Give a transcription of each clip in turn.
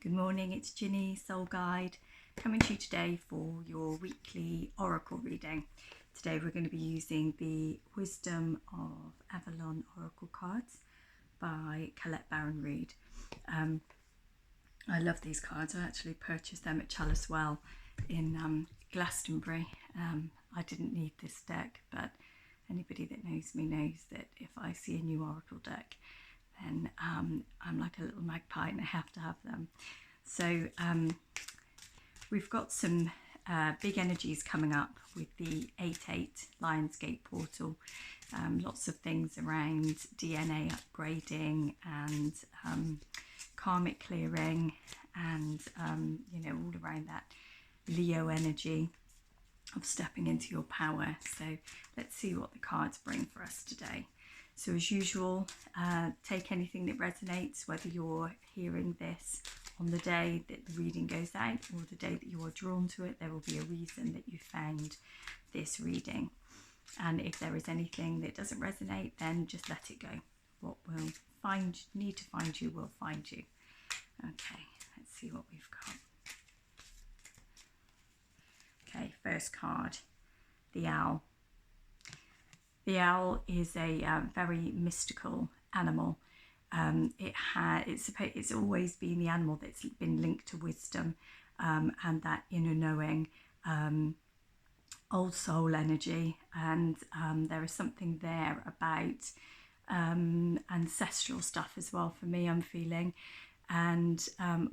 Good morning, it's Ginny, Soul Guide, coming to you today for your weekly oracle reading. Today we're going to be using the Wisdom of Avalon Oracle cards by Colette Baron Reid. I love these cards. I actually purchased them at Chalice Well in Glastonbury. I didn't need this deck, but anybody that knows me knows that if I see a new oracle deck, then I'm like a little magpie and I have to have them. So we've got some big energies coming up with the 8-8 Lionsgate portal. Lots of things around DNA upgrading and karmic clearing and all around that Leo energy of stepping into your power. So let's see what the cards bring for us today. So as usual, take anything that resonates, whether you're hearing this on the day that the reading goes out or the day that you are drawn to it. There will be a reason that you found this reading. And if there is anything that doesn't resonate, then just let it go. What will need to find you will find you. Okay, let's see what we've got. Okay, first card, the owl. The owl is a very mystical animal. It's always been the animal that's been linked to wisdom and that inner knowing, old soul energy, and there is something there about ancestral stuff as well for me, I'm feeling. And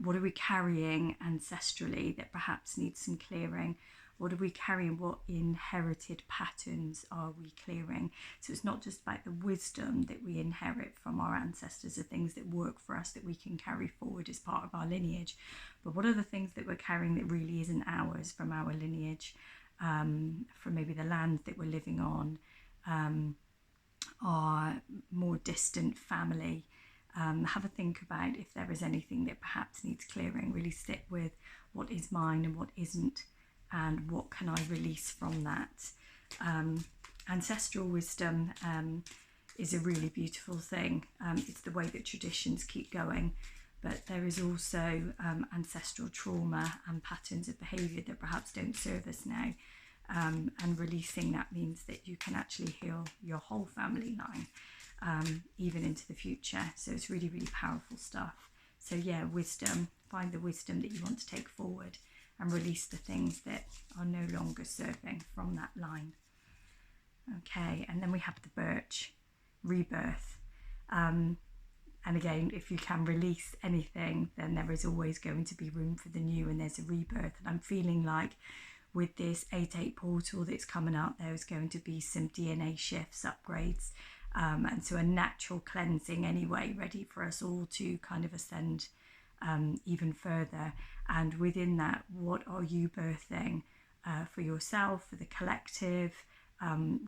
what are we carrying ancestrally that perhaps needs some clearing? What are we carrying? What inherited patterns are we clearing? So it's not just about the wisdom that we inherit from our ancestors, the things that work for us that we can carry forward as part of our lineage. But what are the things that we're carrying that really isn't ours from our lineage, from maybe the land that we're living on, our more distant family? Have a think about if there is anything that perhaps needs clearing. Really sit with what is mine and what isn't, and what can I release from that. Ancestral wisdom is a really beautiful thing. It's the way that traditions keep going, but there is also ancestral trauma and patterns of behaviour that perhaps don't serve us now. And releasing that means that you can actually heal your whole family line, even into the future. So it's really, really powerful stuff. So yeah, wisdom. Find the wisdom that you want to take forward and release the things that are no longer serving from that line. Okay, and then we have the birch, rebirth. And again, if you can release anything, then there is always going to be room for the new, and there's a rebirth. And I'm feeling like with this 8-8 portal that's coming up, there's going to be some DNA shifts, upgrades, and so a natural cleansing anyway, ready for us all to kind of ascend even further. And within that, what are you birthing for yourself, for the collective,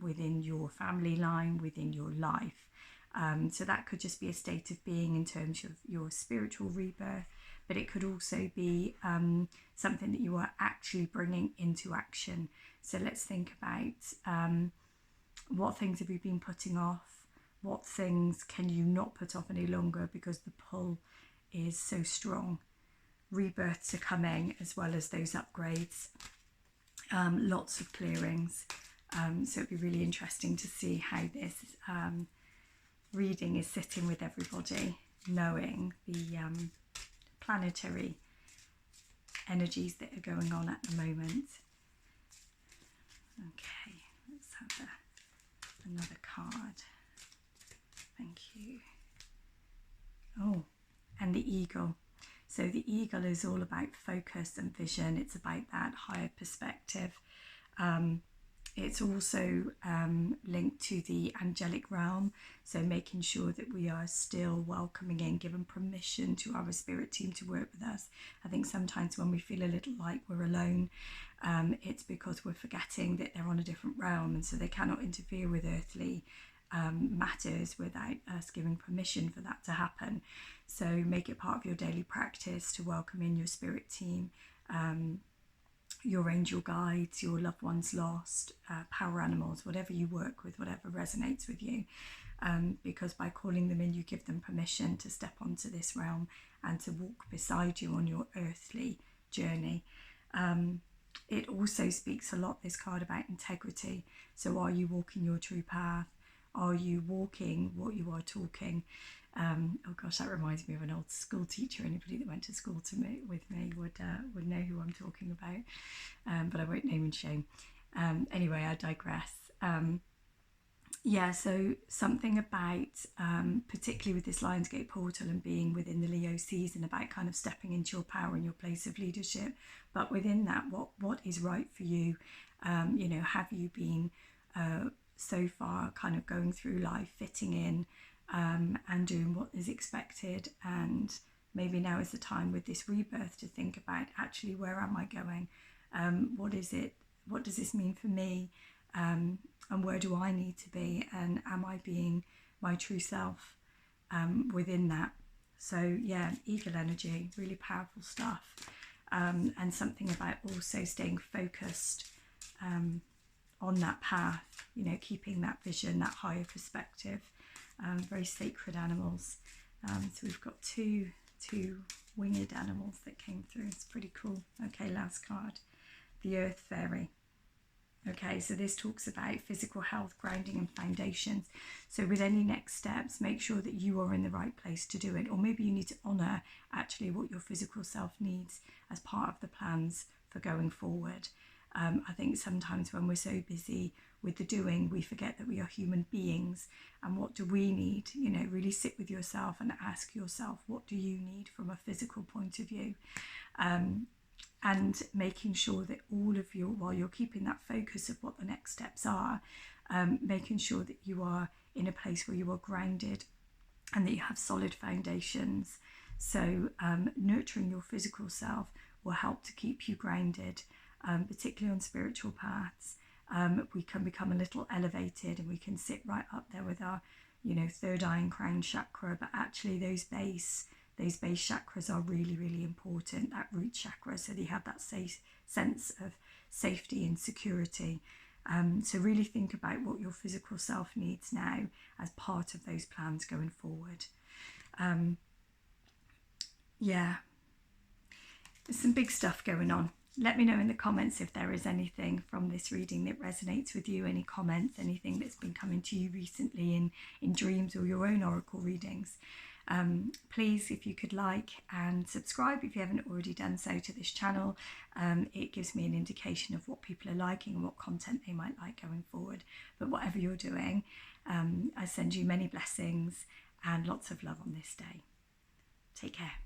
within your family line, within your life? So that could just be a state of being in terms of your spiritual rebirth, but it could also be something that you are actually bringing into action. So let's think about what things have you been putting off? What things can you not put off any longer because the pull is so strong? Rebirths are coming, as well as those upgrades. Lots of clearings. So it'd be really interesting to see how this reading is sitting with everybody, knowing the planetary energies that are going on at the moment. Okay, let's have another card. Thank you. Oh, and the eagle. So the eagle is all about focus and vision. It's about that higher perspective. It's also linked to the angelic realm. So making sure that we are still welcoming in, giving permission to our spirit team to work with us. I think sometimes when we feel a little like we're alone, it's because we're forgetting that they're on a different realm, and so they cannot interfere with earthly matters without us giving permission for that to happen. So make it part of your daily practice to welcome in your spirit team, your angel guides, your loved ones lost, power animals, whatever you work with, whatever resonates with you. because by calling them in, you give them permission to step onto this realm and to walk beside you on your earthly journey. It also speaks a lot, this card, about integrity. So are you walking your true path? Are you walking what you are talking? Oh gosh, that reminds me of an old school teacher. Anybody that went to school with me would know who I'm talking about, but I won't name and shame. Anyway, I digress. Yeah, so something about, particularly with this Lionsgate portal and being within the Leo season, about kind of stepping into your power and your place of leadership. But within that, what is right for you? You know, have you been so far kind of going through life, fitting in and doing what is expected? And maybe now is the time with this rebirth to think about, actually, where am I going? What is it? What does this mean for me? And where do I need to be? And am I being my true self within that? So yeah, eagle energy, really powerful stuff. And something about also staying focused on that path, you know, keeping that vision, that higher perspective. Very sacred animals. So we've got two winged animals that came through. It's pretty cool. Okay, last card, the Earth Fairy. Okay, so this talks about physical health, grounding and foundations. So with any next steps, make sure that you are in the right place to do it. Or maybe you need to honour actually what your physical self needs as part of the plans for going forward. I think sometimes when we're so busy with the doing, we forget that we are human beings. And what do we need? You know, really sit with yourself and ask yourself, what do you need from a physical point of view? And making sure that all of you, while you're keeping that focus of what the next steps are, making sure that you are in a place where you are grounded and that you have solid foundations. So nurturing your physical self will help to keep you grounded, particularly on spiritual paths. We can become a little elevated and we can sit right up there with our, you know, third eye and crown chakra, but actually those base chakras are really, really important, that root chakra, so that you have that sense of safety and security. So really think about what your physical self needs now as part of those plans going forward. Yeah, there's some big stuff going on. Let me know in the comments if there is anything from this reading that resonates with you, any comments, anything that's been coming to you recently in dreams or your own oracle readings. Please, if you could like and subscribe if you haven't already done so to this channel. It gives me an indication of what people are liking and what content they might like going forward. But whatever you're doing, I send you many blessings and lots of love on this day. Take care.